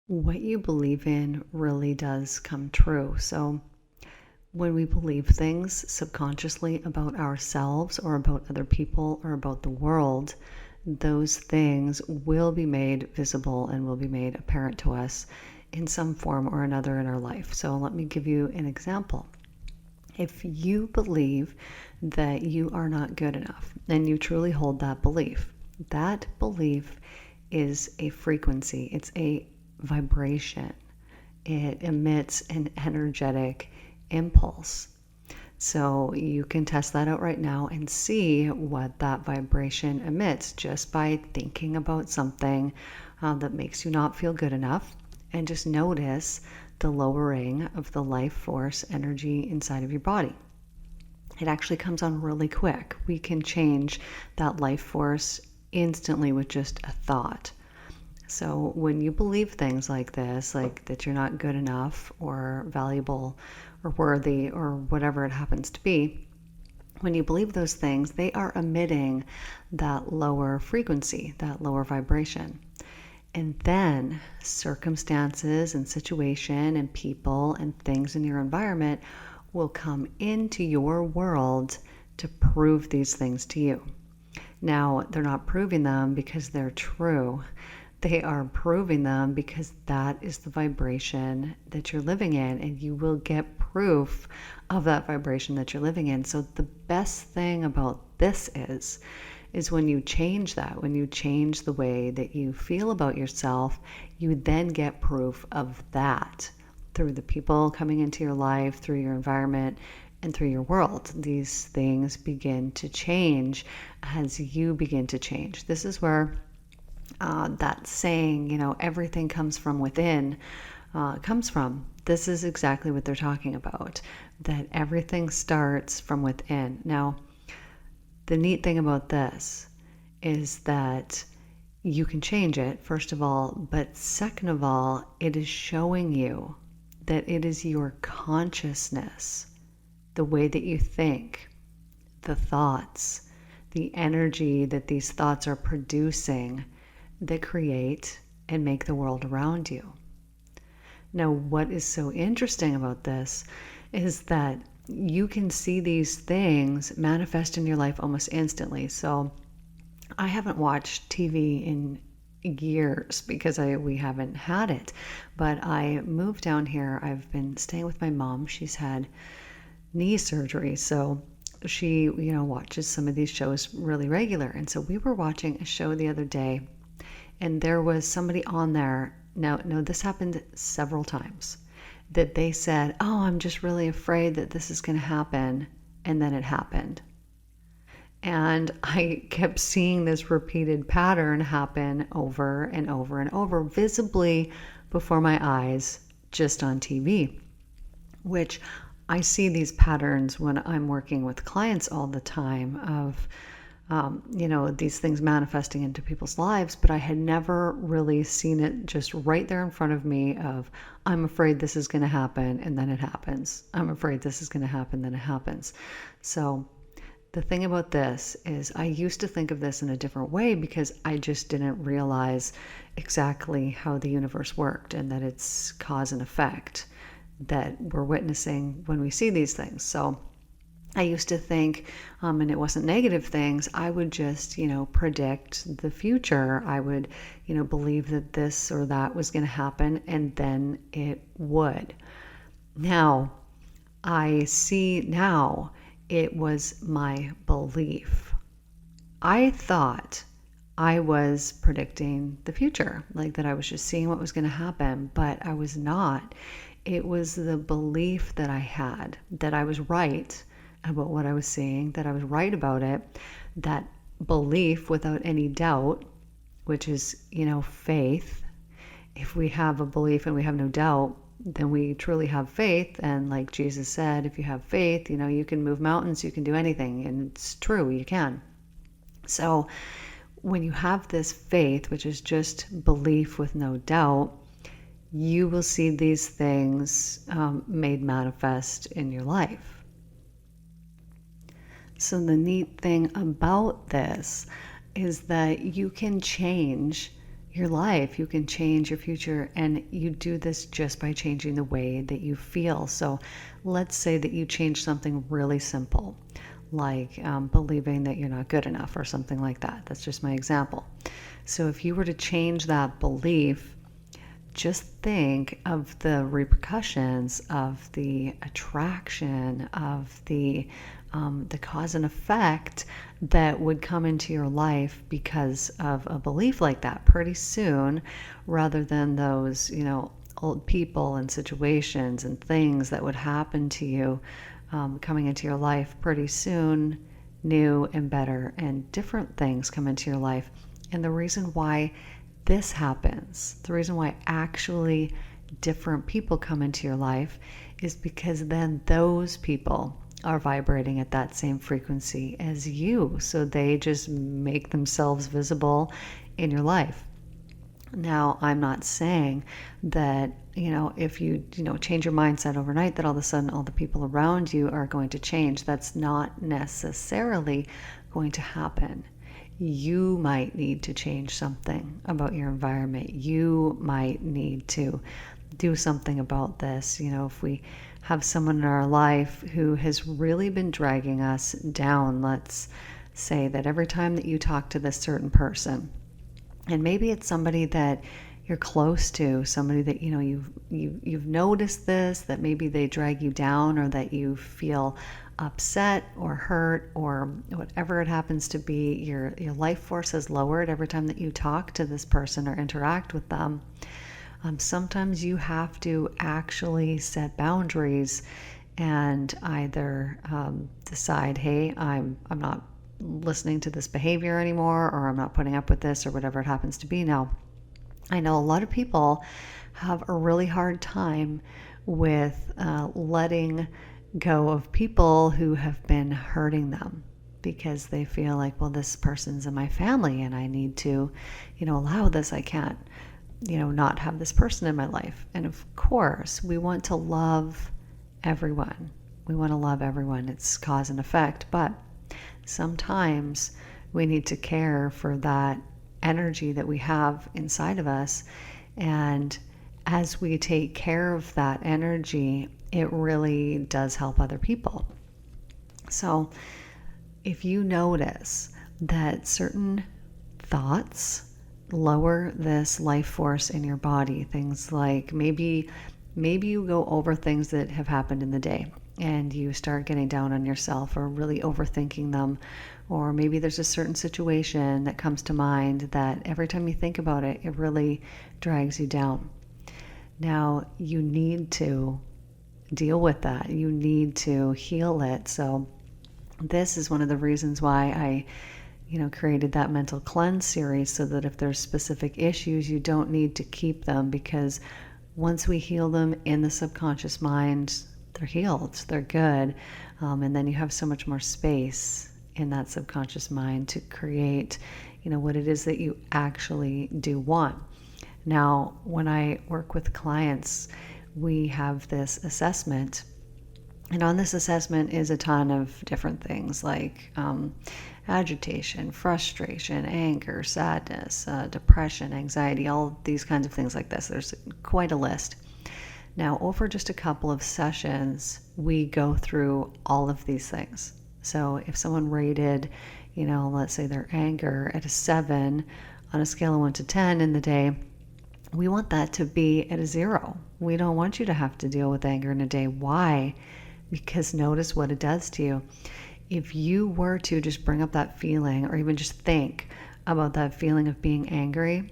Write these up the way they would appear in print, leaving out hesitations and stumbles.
What you believe in really does come true. So, when we believe things subconsciously about ourselves or about other people or about the world, those things will be made visible and will be made apparent to us in some form or another in our life. So, let me give you an example. If you believe that you are not good enough and you truly hold that belief is a frequency, it's a vibration. It emits an energetic impulse. So you can test that out right now and see what that vibration emits just by thinking about something that makes you not feel good enough. And just notice the lowering of the life force energy inside of your body. It actually comes on really quick. We can change that life force instantly with just a thought. So when you believe things like this, like that you're not good enough or valuable or worthy or whatever it happens to be, when you believe those things, they are emitting that lower frequency, that lower vibration. And then circumstances and situation and people and things in your environment will come into your world to prove these things to you. Now, they're not proving them because they're true. They are proving them because that is the vibration that you're living in, and you will get proof of that vibration that you're living in. So the best thing about this is when you change that, when you change the way that you feel about yourself, you then get proof of that through the people coming into your life, through your environment, and through your world. These things begin to change as you begin to change. This is where that saying, everything comes from within, comes from. This is exactly what they're talking about, that everything starts from within. Now, the neat thing about this is that you can change it, first of all, but second of all, it is showing you that it is your consciousness, the way that you think, the thoughts, the energy that these thoughts are producing that create and make the world around you. Now, what is so interesting about this is that you can see these things manifest in your life almost instantly. So I haven't watched TV in years because we haven't had it. But I moved down here. I've been staying with my mom. She's had knee surgery. So she, watches some of these shows really regular. And so we were watching a show the other day, and there was somebody on there. Now, no, this happened several times, that they said, "Oh, I'm just really afraid that this is going to happen." And then it happened. And I kept seeing this repeated pattern happen over and over and over, visibly before my eyes, just on TV, which I see these patterns when I'm working with clients all the time of these things manifesting into people's lives, but I had never really seen it just right there in front of me of, I'm afraid this is going to happen, and then it happens. I'm afraid this is going to happen, then it happens. So the thing about this is I used to think of this in a different way because I just didn't realize exactly how the universe worked and that it's cause and effect that we're witnessing when we see these things. So I used to think, and it wasn't negative things, I would just, predict the future. I would, believe that this or that was going to happen, and then it would. Now, I see now it was my belief. I thought I was predicting the future, like that I was just seeing what was going to happen, but I was not. It was the belief that I had that I was right about what I was seeing, that I was right about it, that belief without any doubt, which is, faith. If we have a belief and we have no doubt, then we truly have faith. And like Jesus said, if you have faith, you can move mountains, you can do anything. And it's true, you can. So when you have this faith, which is just belief with no doubt, you will see these things made manifest in your life. So the neat thing about this is that you can change your life. You can change your future, and you do this just by changing the way that you feel. So let's say that you change something really simple, like believing that you're not good enough or something like that. That's just my example. So if you were to change that belief, just think of the repercussions of the attraction of the cause and effect that would come into your life because of a belief like that pretty soon, rather than those, old people and situations and things that would happen to you coming into your life pretty soon. New and better and different things come into your life. And the reason why this happens, the reason why actually different people come into your life, is because then those people are vibrating at that same frequency as you. So they just make themselves visible in your life. Now, I'm not saying that, if you, change your mindset overnight, that all of a sudden all the people around you are going to change. That's not necessarily going to happen. You might need to change something about your environment. You might need to do something about this. If we have someone in our life who has really been dragging us down, let's say that every time that you talk to this certain person, and maybe it's somebody that you're close to, somebody that you've noticed this, that maybe they drag you down, or that you feel upset or hurt, or whatever it happens to be, your life force has lowered every time that you talk to this person or interact with them. Sometimes you have to actually set boundaries and either decide, hey, I'm not listening to this behavior anymore, or I'm not putting up with this, or whatever it happens to be. Now, I know a lot of people have a really hard time with letting go of people who have been hurting them, because they feel like, well, this person's in my family and I need to, allow this. I can't, not have this person in my life. And of course, we want to love everyone. We want to love everyone. It's cause and effect. But sometimes we need to care for that energy that we have inside of us. And as we take care of that energy, it really does help other people. So if you notice that certain thoughts lower this life force in your body, things like maybe you go over things that have happened in the day and you start getting down on yourself or really overthinking them, or maybe there's a certain situation that comes to mind that every time you think about it, it really drags you down. Now, you need to deal with that. You need to heal it. So this is one of the reasons why I created that mental cleanse series, so that if there's specific issues, you don't need to keep them, because once we heal them in the subconscious mind, they're healed, they're good. And then you have so much more space in that subconscious mind to create, what it is that you actually do want. Now, when I work with clients, we have this assessment. And on this assessment is a ton of different things like agitation, frustration, anger, sadness, depression, anxiety, all these kinds of things like this. There's quite a list. Now, over just a couple of sessions, we go through all of these things. So if someone rated, let's say their anger at a 7 on a scale of 1 to 10 in the day, we want that to be at a 0. We don't want you to have to deal with anger in a day. Why? Because notice what it does to you. If you were to just bring up that feeling, or even just think about that feeling of being angry,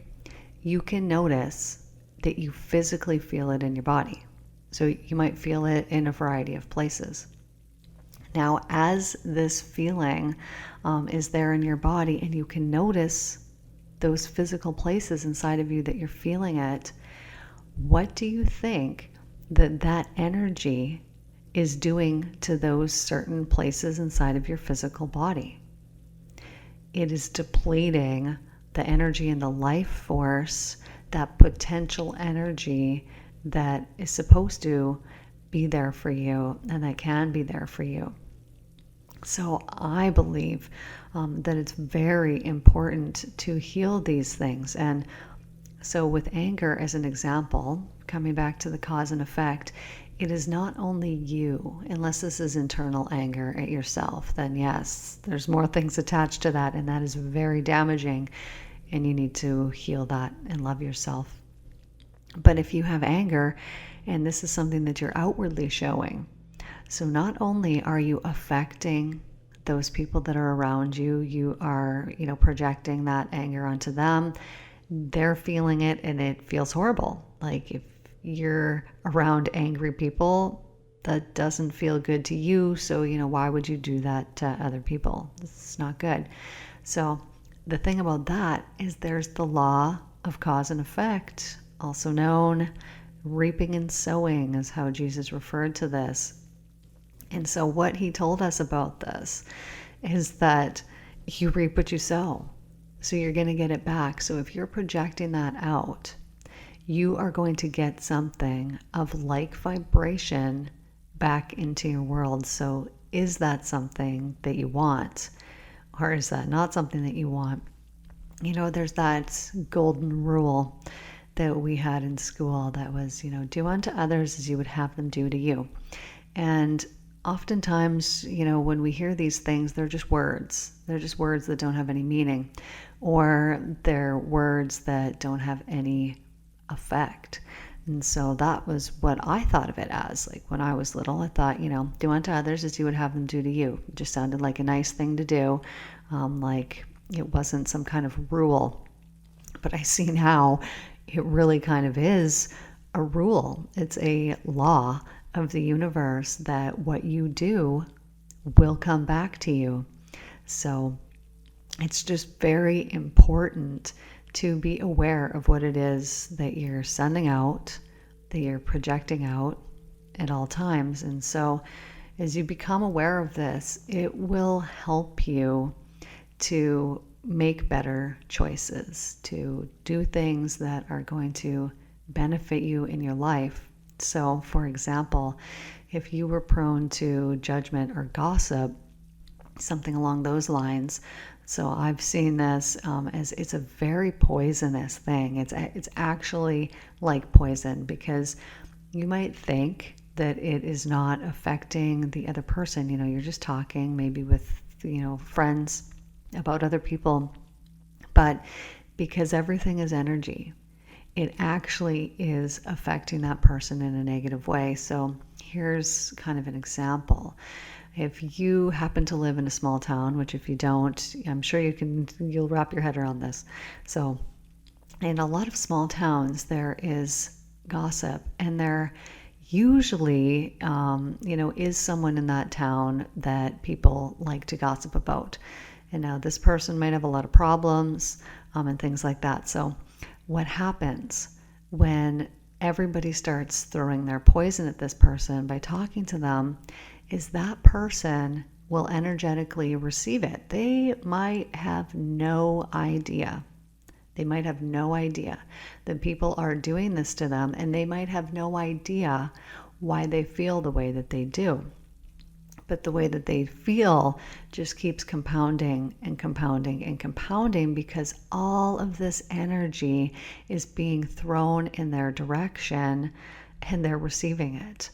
you can notice that you physically feel it in your body. So you might feel it in a variety of places. Now, as this feeling is there in your body, and you can notice those physical places inside of you that you're feeling it, what do you think that energy is doing to those certain places inside of your physical body? It is depleting the energy and the life force, that potential energy that is supposed to be there for you and that can be there for you. So I believe that it's very important to heal these things. And So with anger as an example, coming back to the cause and effect, it is not only you, unless this is internal anger at yourself, then yes, there's more things attached to that, and that is very damaging, and you need to heal that and love yourself. But if you have anger, and this is something that you're outwardly showing, so not only are you affecting those people that are around you, you are, projecting that anger onto them. They're feeling it and it feels horrible. Like if you're around angry people, that doesn't feel good to you. So, why would you do that to other people? It's not good. So the thing about that is there's the law of cause and effect, also known reaping and sowing is how Jesus referred to this. And so what he told us about this is that you reap what you sow. So you're going to get it back. So if you're projecting that out, you are going to get something of like vibration back into your world. So is that something that you want? Or is that not something that you want? There's that golden rule that we had in school that was, do unto others as you would have them do to you. And oftentimes, when we hear these things, they're just words. They're just words that don't have any meaning, or they're words that don't have any effect. And so that was what I thought of it as. Like when I was little, I thought, do unto others as you would have them do to you. It just sounded like a nice thing to do, like it wasn't some kind of rule. But I see now it really kind of is a rule. It's a law of the universe that what you do will come back to you. So it's just very important to be aware of what it is that you're sending out, that you're projecting out at all times. And so as you become aware of this, it will help you to make better choices, to do things that are going to benefit you in your life. So, for example, if you were prone to judgment or gossip, something along those lines. So I've seen this as it's a very poisonous thing. It's actually like poison, because you might think that it is not affecting the other person. You're just talking maybe with, friends about other people, but because everything is energy, it actually is affecting that person in a negative way. So here's kind of an example. If you happen to live in a small town, which if you don't, I'm sure you'll wrap your head around this. So in a lot of small towns, there is gossip, and there usually, is someone in that town that people like to gossip about. And now this person might have a lot of problems and things like that. So what happens when everybody starts throwing their poison at this person by talking to them is that person will energetically receive it. They might have no idea. They might have no idea that people are doing this to them, and they might have no idea why they feel the way that they do. But the way that they feel just keeps compounding and compounding and compounding, because all of this energy is being thrown in their direction and they're receiving it.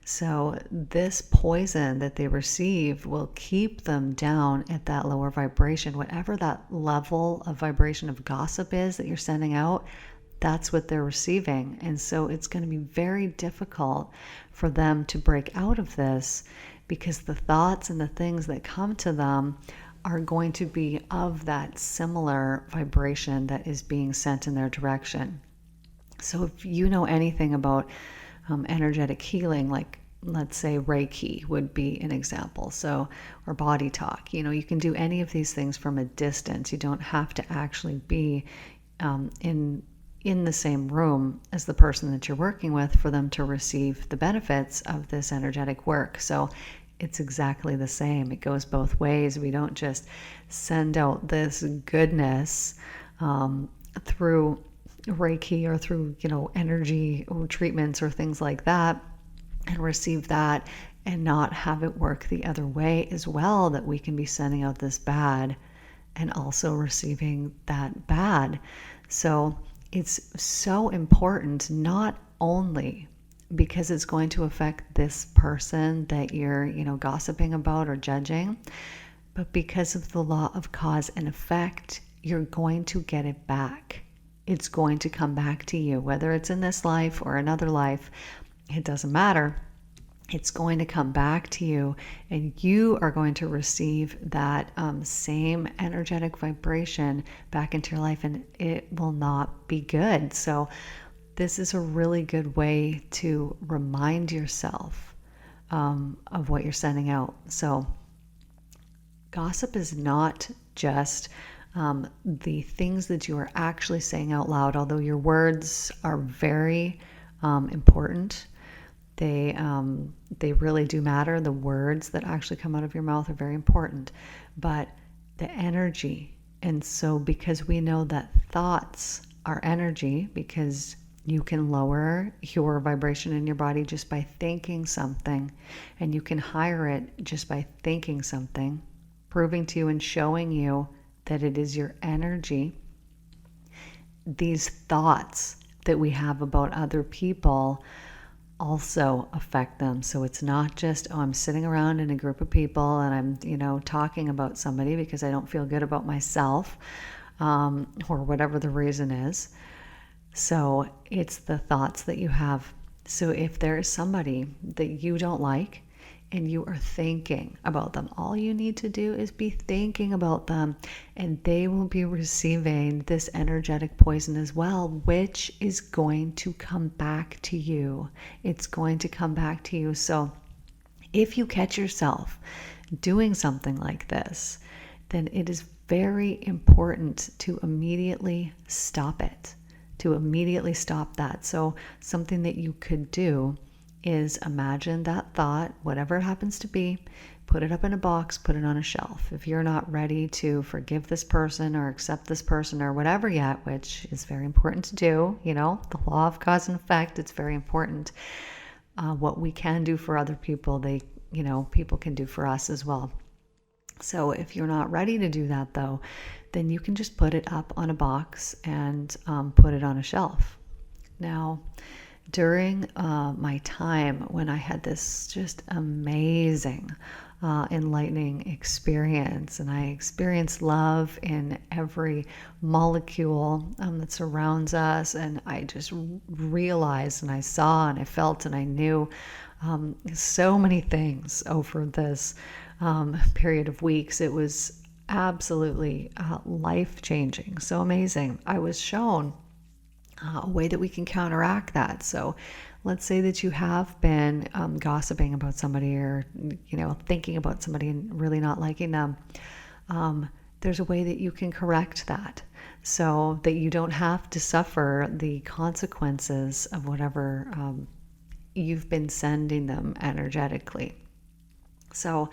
So this poison that they receive will keep them down at that lower vibration. Whatever that level of vibration of gossip is that you're sending out, that's what they're receiving. And so it's going to be very difficult for them to break out of this, because the thoughts and the things that come to them are going to be of that similar vibration that is being sent in their direction. So if you know anything about energetic healing, like let's say Reiki would be an example, so, or body talk, you can do any of these things from a distance. You don't have to actually be in the same room as the person that you're working with for them to receive the benefits of this energetic work. So it's exactly the same. It goes both ways. We don't just send out this goodness through Reiki or through, energy or treatments or things like that, and receive that and not have it work the other way as well, that we can be sending out this bad and also receiving that bad. So it's so important, not only because it's going to affect this person that you're, gossiping about or judging, but because of the law of cause and effect, you're going to get it back. It's going to come back to you, whether it's in this life or another life, it doesn't matter. It's going to come back to you, and you are going to receive that same energetic vibration back into your life, and it will not be good. So this is a really good way to remind yourself of what you're sending out. So gossip is not just the things that you are actually saying out loud, although your words are very important. They really do matter. The words that actually come out of your mouth are very important, but the energy. And so because we know that thoughts are energy, because you can lower your vibration in your body just by thinking something, and you can higher it just by thinking something, proving to you and showing you that it is your energy. These thoughts that we have about other people also affect them. So it's not just, I'm sitting around in a group of people and I'm, talking about somebody because I don't feel good about myself, or whatever the reason is. So it's the thoughts that you have. So if there is somebody that you don't like and you are thinking about them, all you need to do is be thinking about them, and they will be receiving this energetic poison as well, which is going to come back to you. It's going to come back to you. So if you catch yourself doing something like this, then it is very important to immediately stop it, to immediately stop that. So something that you could do is imagine that thought, whatever it happens to be, put it up in a box, put it on a shelf. If you're not ready to forgive this person or accept this person or whatever yet, which is very important to do, the law of cause and effect, it's very important. What we can do for other people, people can do for us as well. So if you're not ready to do that though, then you can just put it up on a box and put it on a shelf. Now, during my time when I had this just amazing, enlightening experience, and I experienced love in every molecule that surrounds us, and I just realized and I saw and I felt and I knew so many things over this period of weeks. It was absolutely life-changing, so amazing. I was shown a way that we can counteract that. So let's say that you have been gossiping about somebody, or thinking about somebody and really not liking them. There's a way that you can correct that so that you don't have to suffer the consequences of whatever you've been sending them energetically. So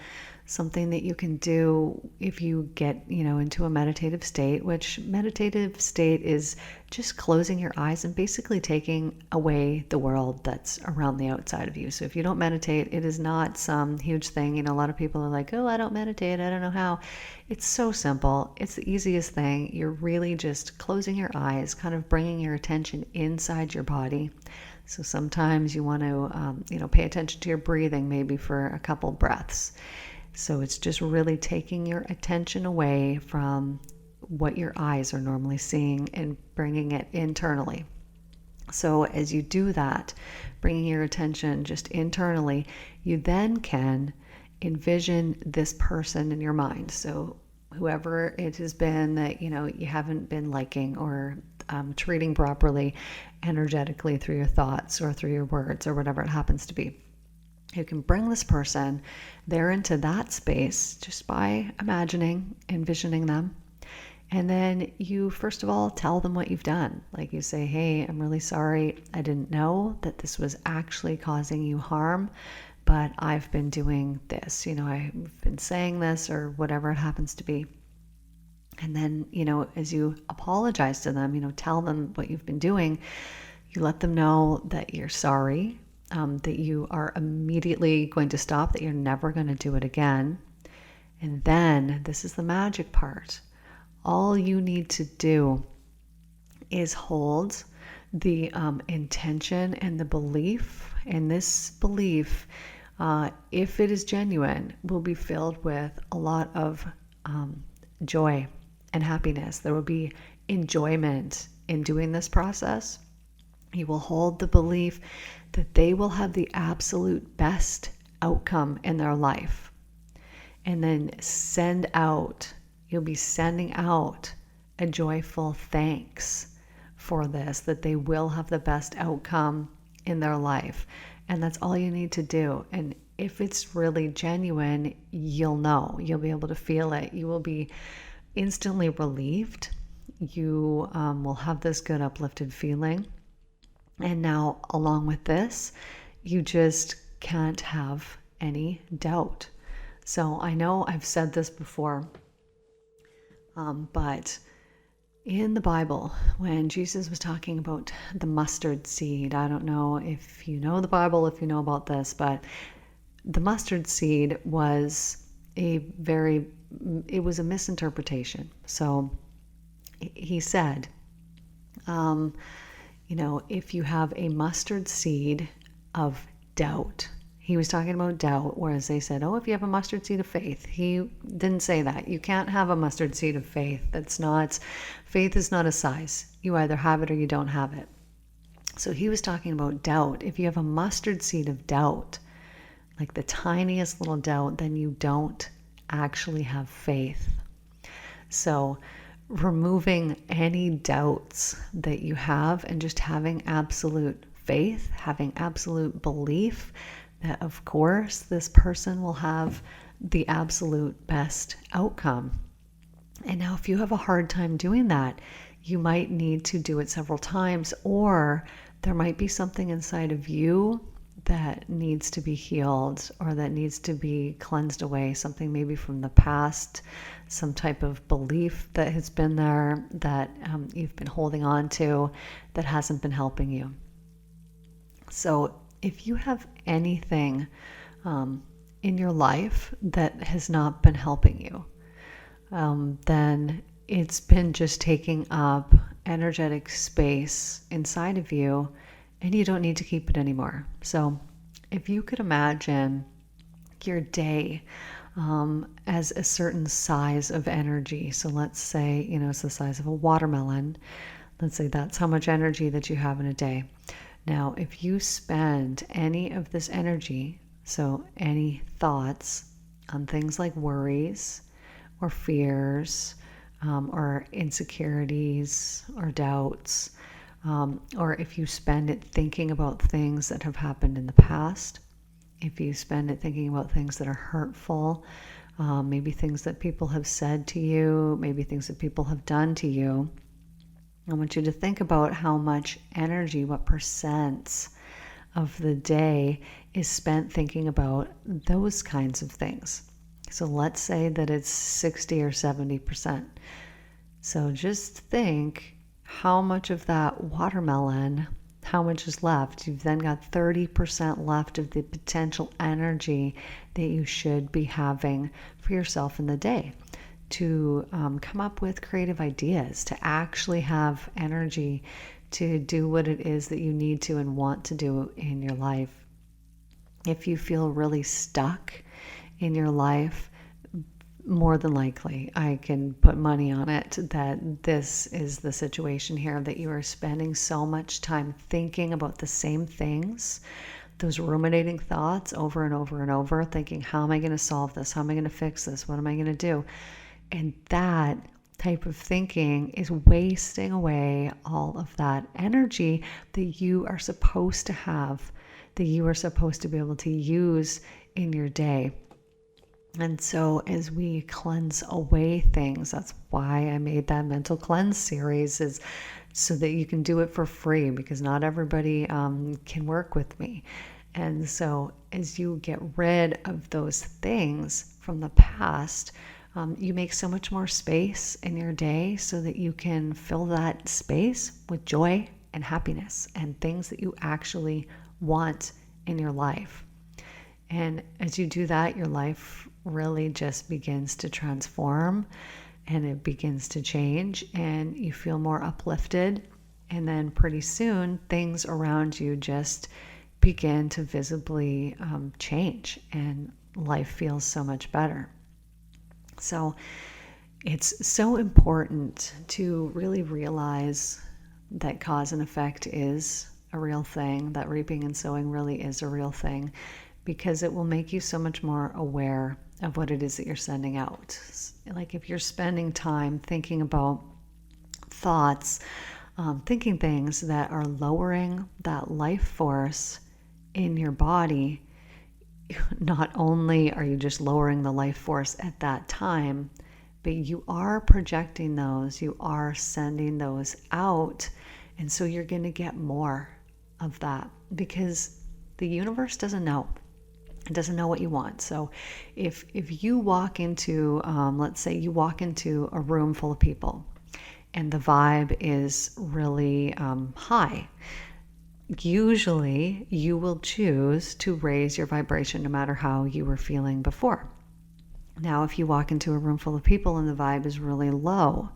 something that you can do if you get, into a meditative state, which meditative state is just closing your eyes and basically taking away the world that's around the outside of you. So if you don't meditate, it is not some huge thing. A lot of people are like, oh, I don't meditate, I don't know how. It's so simple. It's the easiest thing. You're really just closing your eyes, kind of bringing your attention inside your body. So sometimes you want to, pay attention to your breathing, maybe for a couple breaths. So it's just really taking your attention away from what your eyes are normally seeing and bringing it internally. So as you do that, bringing your attention just internally, you then can envision this person in your mind. So whoever it has been that, you haven't been liking or treating properly energetically through your thoughts or through your words or whatever it happens to be. You can bring this person there into that space just by envisioning them. And then you, first of all, tell them what you've done. Like you say, hey, I'm really sorry. I didn't know that this was actually causing you harm, but I've been doing this. I've been saying this or whatever it happens to be. And then, as you apologize to them, tell them what you've been doing. You let them know that you're sorry, that you are immediately going to stop, that you're never going to do it again. And then, this is the magic part. All you need to do is hold the intention and the belief. And this belief, if it is genuine, will be filled with a lot of joy and happiness. There will be enjoyment in doing this process. You will hold the belief that they will have the absolute best outcome in their life. And then you'll be sending out a joyful thanks for this, that they will have the best outcome in their life. And that's all you need to do. And if it's really genuine, you'll know. You'll be able to feel it. You will be instantly relieved. You will have this good uplifted feeling. And now, along with this, you just can't have any doubt. So I know I've said this before, but in the Bible, when Jesus was talking about the mustard seed, I don't know if you know the Bible, if you know about this, but the mustard seed was it was a misinterpretation. So he said, if you have a mustard seed of doubt, he was talking about doubt, whereas they said, if you have a mustard seed of faith. He didn't say that. You can't have a mustard seed of faith. Faith is not a size. You either have it or you don't have it. So he was talking about doubt. If you have a mustard seed of doubt, like the tiniest little doubt, then you don't actually have faith. So removing any doubts that you have and just having absolute faith, having absolute belief that of course this person will have the absolute best outcome. And now if you have a hard time doing that, you might need to do it several times, or there might be something inside of you that needs to be healed or that needs to be cleansed away, something maybe from the past, some type of belief that has been there that you've been holding on to that hasn't been helping you. So if you have anything in your life that has not been helping you, then it's been just taking up energetic space inside of you, and you don't need to keep it anymore. So if you could imagine your day as a certain size of energy. So let's say, it's the size of a watermelon. Let's say that's how much energy that you have in a day. Now, if you spend any of this energy, so any thoughts on things like worries or fears or insecurities or doubts, or if you spend it thinking about things that have happened in the past, if you spend it thinking about things that are hurtful, maybe things that people have said to you, maybe things that people have done to you, I want you to think about how much energy, what percents of the day is spent thinking about those kinds of things. So let's say that it's 60 or 70%. So just think how much of that watermelon, how much is left. You've then got 30% left of the potential energy that you should be having for yourself in the day to come up with creative ideas, to actually have energy to do what it is that you need to and want to do in your life. If you feel really stuck in your life, more than likely, I can put money on it that this is the situation here, that you are spending so much time thinking about the same things, those ruminating thoughts over and over and over, thinking, how am I going to solve this? How am I going to fix this? What am I going to do? And that type of thinking is wasting away all of that energy that you are supposed to have, that you are supposed to be able to use in your day. And so as we cleanse away things, that's why I made that mental cleanse series, is so that you can do it for free, because not everybody can work with me. And so as you get rid of those things from the past, you make so much more space in your day so that you can fill that space with joy and happiness and things that you actually want in your life. And as you do that, your life really just begins to transform and it begins to change, and you feel more uplifted And then pretty soon, things around you just begin to visibly change, and life feels so much better. So it's so important to really realize that cause and effect is a real thing, that reaping and sowing really is a real thing, because it will make you so much more aware of what it is that you're sending out. Like if you're spending time thinking about thoughts, thinking things that are lowering that life force in your body, not only are you just lowering the life force at that time, but you are projecting those, you are sending those out. And so you're going to get more of that, because the universe doesn't know. It doesn't know what you want. So if you walk into, let's say you walk into a room full of people and the vibe is really high, usually you will choose to raise your vibration no matter how you were feeling before. Now, if you walk into a room full of people and the vibe is really low,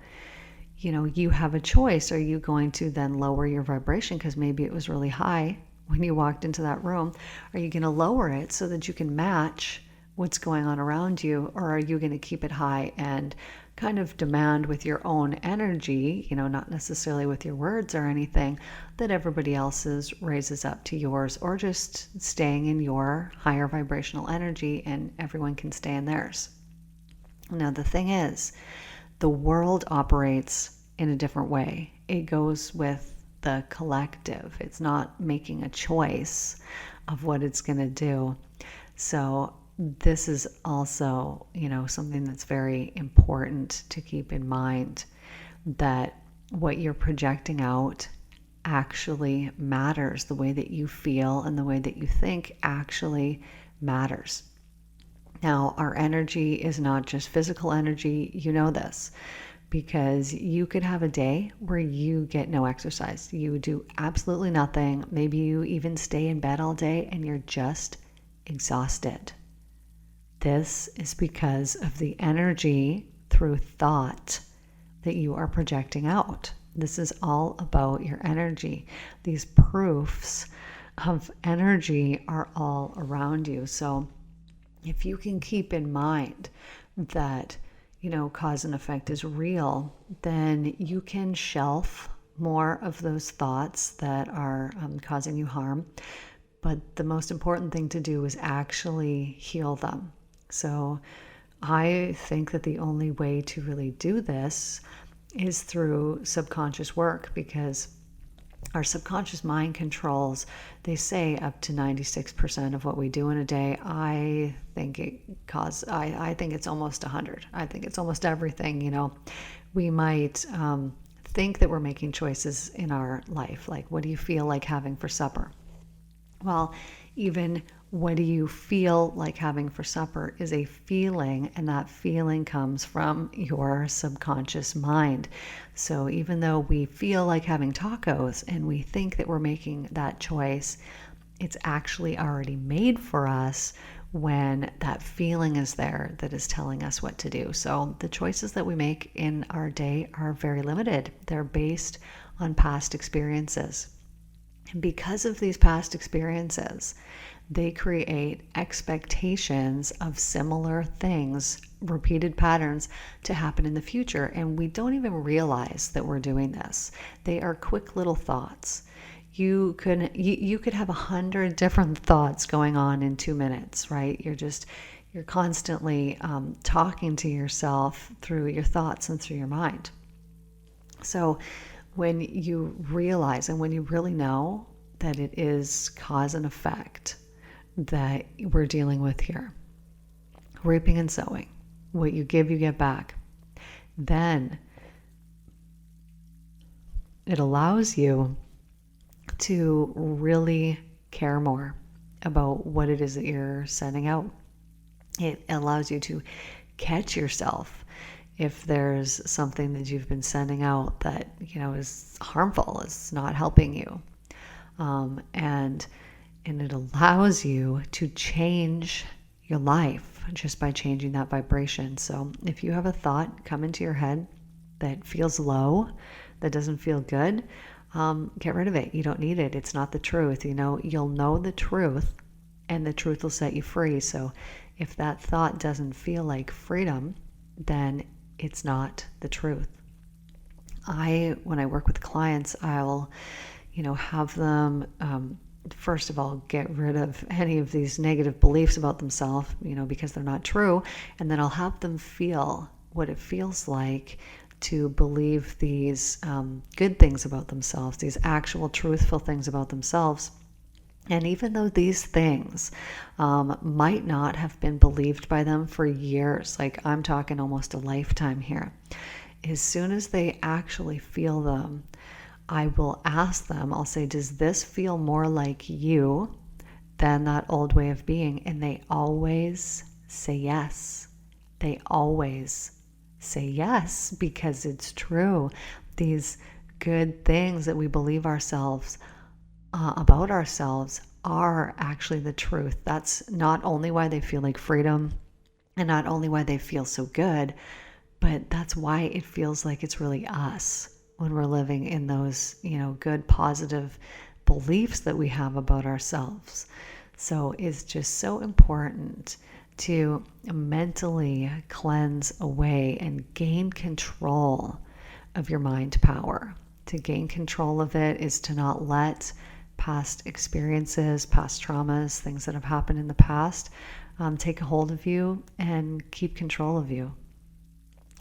you have a choice. Are you going to then lower your vibration because maybe it was really high when you walked into that room? Are you going to lower it so that you can match what's going on around you? Or are you going to keep it high and kind of demand with your own energy, not necessarily with your words or anything, that everybody else's raises up to yours, or just staying in your higher vibrational energy and everyone can stay in theirs? Now, the thing is, the world operates in a different way. It goes with the collective. It's not making a choice of what it's going to do. So this is also, something that's very important to keep in mind, that what you're projecting out actually matters. The way that you feel and the way that you think actually matters. Now, our energy is not just physical energy. You know this, because you could have a day where you get no exercise. You do absolutely nothing. Maybe you even stay in bed all day and you're just exhausted. This is because of the energy through thought that you are projecting out. This is all about your energy. These proofs of energy are all around you. So if you can keep in mind that, cause and effect is real, then you can shelf more of those thoughts that are causing you harm. But the most important thing to do is actually heal them. So I think that the only way to really do this is through subconscious work, because our subconscious mind controls, they say, up to 96% of what we do in a day. I think it's almost 100. I think it's almost everything. We might think that we're making choices in our life. Like, what do you feel like having for supper? Well, even what do you feel like having for supper is a feeling, and that feeling comes from your subconscious mind. So even though we feel like having tacos and we think that we're making that choice, it's actually already made for us when that feeling is there that is telling us what to do. So the choices that we make in our day are very limited. They're based on past experiences. And because of these past experiences, they create expectations of similar things, repeated patterns, to happen in the future. And we don't even realize that we're doing this. They are quick little thoughts. You could have 100 different thoughts going on in 2 minutes, right? You're constantly talking to yourself through your thoughts and through your mind. So when you realize and when you really know that it is cause and effect that we're dealing with here, reaping and sowing, what you give, you get back, then it allows you to really care more about what it is that you're sending out. It allows you to catch yourself if there's something that you've been sending out that, is harmful, is not helping you. And it allows you to change your life just by changing that vibration. So if you have a thought come into your head that feels low, that doesn't feel good, get rid of it. You don't need it. It's not the truth. You'll know the truth, and the truth will set you free. So if that thought doesn't feel like freedom, then it's not the truth. When I work with clients, I'll, have them, first of all, get rid of any of these negative beliefs about themselves, because they're not true. And then I'll have them feel what it feels like to believe these good things about themselves, these actual truthful things about themselves. And even though these things might not have been believed by them for years, like I'm talking almost a lifetime here, as soon as they actually feel them, I will ask them, I'll say, does this feel more like you than that old way of being? And they always say yes. They always say yes, because it's true. These good things that we believe ourselves about ourselves are actually the truth. That's not only why they feel like freedom and not only why they feel so good, but that's why it feels like it's really us when we're living in those, good, positive beliefs that we have about ourselves. So it's just so important to mentally cleanse away and gain control of your mind power. To gain control of it is to not let past experiences, past traumas, things that have happened in the past, take a hold of you and keep control of you.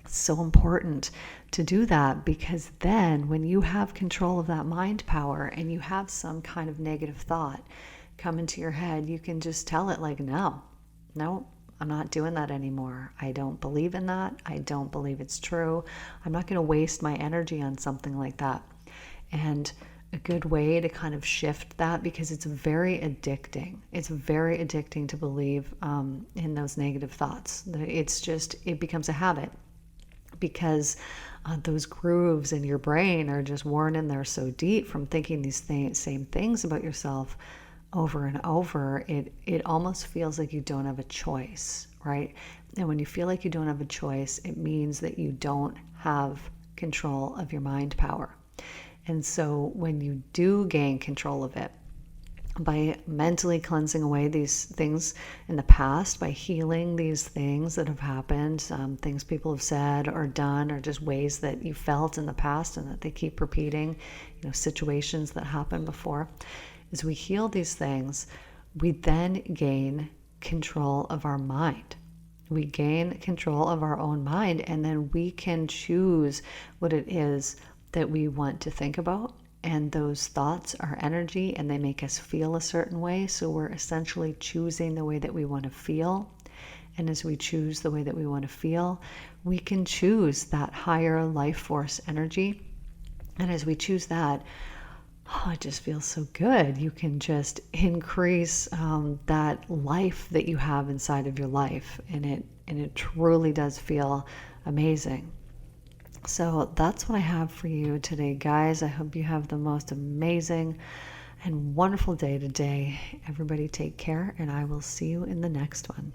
It's so important to do that, because then when you have control of that mind power and you have some kind of negative thought come into your head, you can just tell it like, no, I'm not doing that anymore. I don't believe in that. I don't believe it's true. I'm not going to waste my energy on something like that. And a good way to kind of shift that, because it's very addicting. It's very addicting to believe in those negative thoughts. It becomes a habit, because those grooves in your brain are just worn in there so deep from thinking these same things about yourself over and over. It almost feels like you don't have a choice, right? And when you feel like you don't have a choice, it means that you don't have control of your mind power. And so when you do gain control of it, by mentally cleansing away these things in the past, by healing these things that have happened, things people have said or done, or just ways that you felt in the past and that they keep repeating, situations that happened before. As we heal these things, we then gain control of our mind. We gain control of our own mind, and then we can choose what it is that we want to think about. And those thoughts are energy, and they make us feel a certain way. So we're essentially choosing the way that we want to feel. And as we choose the way that we want to feel, we can choose that higher life force energy. And as we choose that, it just feels so good. You can just increase that life that you have inside of your life. And it truly does feel amazing. So that's what I have for you today, guys. I hope you have the most amazing and wonderful day today. Everybody take care, and I will see you in the next one.